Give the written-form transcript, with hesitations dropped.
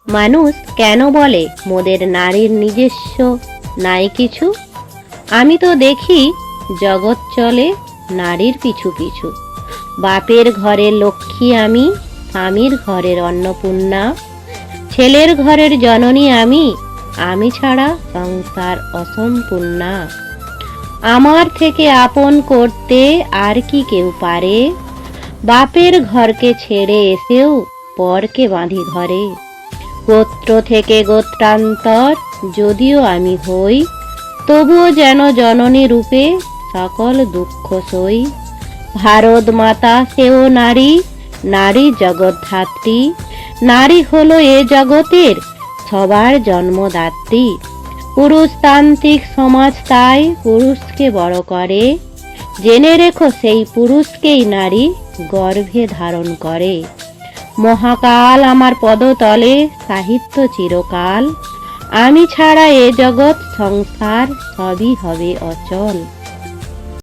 মানুষ কেন বলে মোদের নারীর নিজস্ব নাই কিছু? আমি তো দেখি জগৎ চলে নারীর পিছু পিছু। বাপের ঘরের লক্ষ্মী আমি, স্বামীর ঘরের অন্নপূর্ণা, ছেলের ঘরের জননী আমি, আমি ছাড়া সংসার অসম্পূর্ণা। আমার থেকে আপন করতে আর কি কেউ পারে? বাপের ঘরকে ছেড়ে এসেও পরকে বাঁধি ঘরে। গোত্র থেকে গোত্রান্তর যদিও আমি হই, তবুও যেন জননী রূপে সকল দুঃখ সই। ভারত মাতা সেও নারী, নারী জগদ্ধাত্রী, নারী হলো এ জগতের সবার জন্মদাত্রী। পুরুষতান্ত্রিক সমাজ তাই পুরুষকে বড় করে, জেনে রেখো সেই পুরুষকেই নারী গর্ভে ধারণ করে। মহাকাল আমার পদতলে, সাহিত্য চিরকাল, আমি ছাড়া এ জগৎ সংসার সবই হবে অচল।